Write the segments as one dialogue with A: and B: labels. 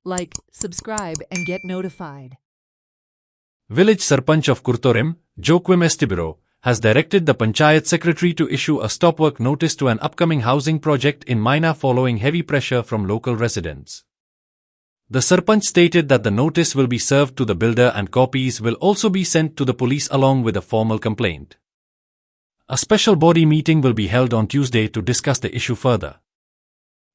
A: like, subscribe and get notified.
B: Village Sarpanch of Kurtorim, Joaquim Estibiro, has directed the Panchayat Secretary to issue a stop work notice to an upcoming housing project in Maina following heavy pressure from local residents. The Sarpanch stated that the notice will be served to the builder and copies will also be sent to the police along with a formal complaint. A special body meeting will be held on Tuesday to discuss the issue further.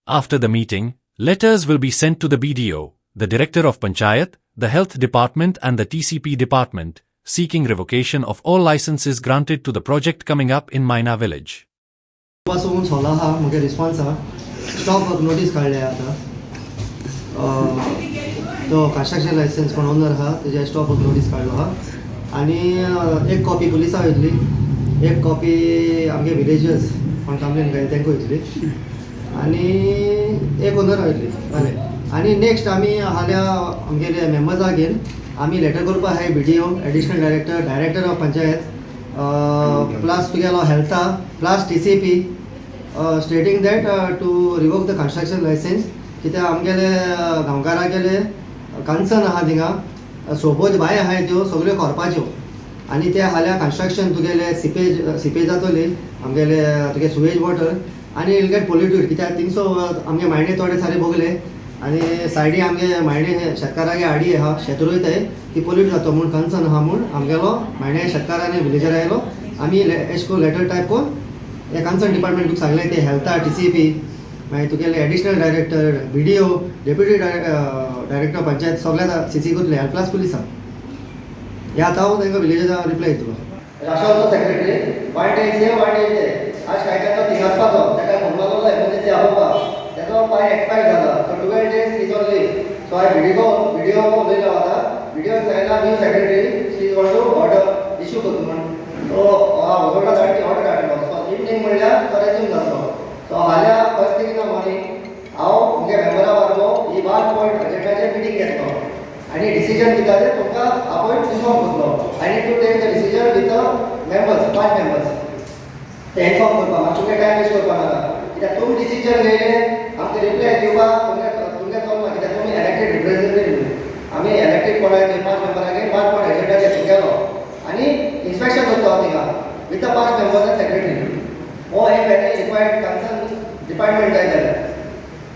B: After the meeting, letters will be sent to the BDO, the Director of Panchayat, the Health Department and the TCP Department, seeking revocation of all licenses granted to the project coming up in Maina village.
C: तो construction licence कोण owner आहा तेजे stop work notice काडलो आहा आनी एक copy पुलिसा वयतली एक कॉपी आमगे विलेजर्स कोण कंप्लेन केली तेंका वयतली आनी एक ओनर वयतली जालें आनी नेक्स्ट आमी हाल्या आमगेले मेंबर्साक घेवन आमी लेटर करपा आहाय BDO additional director of panchayat plus तुगेलो हेल्था plus TCP stating that to revoke the construction licence कित्याक आमगेले गांवकारांगेले कन्सर्न आहा थिंगा सोबत बाय आहाय त्यो सगळ्यो करपाच्यो आनी ते हाल्या कंस्ट्रक्शन तुगेले सिपेज जातली आमगेले तुगे सुवेज वॉटर आनी इल गेट पोल्युटेड कित्याक थिंगसो आमगे मायणे थोडे सारे भोगले आनी सायडी आमगे मायणे शेतकारागे आडी आहा शेत रोयताय ती पोल्यूट जाता म्हूण कन्सर्न आहा म्हूण आमगेलो मायणे शेतकारांनी विलेजर आयलो आमी एश को लेटर टायप कोन्न हे कन्सर्न डिपार्टमेंटूक सांगलें ते हेल्था TCP मागीर तुगेले additional director BDO deputy director panchayat सगळ्या CC करतले आनी प्लस पुलिसां हे आतां हांव तांकां विलेजा रिप्लाय दितलो राष्ट्रवादीचो सेक्रेटरी वन डे आज काय ताका थिंग आसपाचो ताका फोन लागलो एमर्जन्सी आपोवपाक ताचो पाय एक्सपायर जाला so 12 days is on leave so हांव BDO उलयलो आतां BDO सांगला new secretary she is want to order issue करता म्हण सो हांव ऑर्डर धाडलो सो इवनिंग म्हणल्यार तो रेज्यूम जातलो सो हाल्या first thing in the morning हांव म्हगे मेंबरा बारलो ही 1 पॉयंट एजेंडाचेर मिटींग घेतलो आनी डिसिजन कितें तें तुमकां अपॉयंट इन्फॉर्म करतलो आनी to take the decision with the members 5 members ते इन्फॉर्म करपा मातशें तुमकां टायम वेस्ट करपा नाका कित्याक तुमी डिसिजन घेयले आमकां रिप्लाय दिवपाक तुमकां चलना कित्याक तुमी इलेक्टेड रिप्रेझेंटेटिव्ह आमी इलेक्टेड कोणाचे 5 मेंबरांगे 5 पॉयंट एजेंडाचेर गेलो आनी इन्स्पेक्शन करता हांव थिंगा with the 5 members end secretary हो एक रिक्वायर्ड कन्सर्न डिपार्टमेंट जाय जाल्यार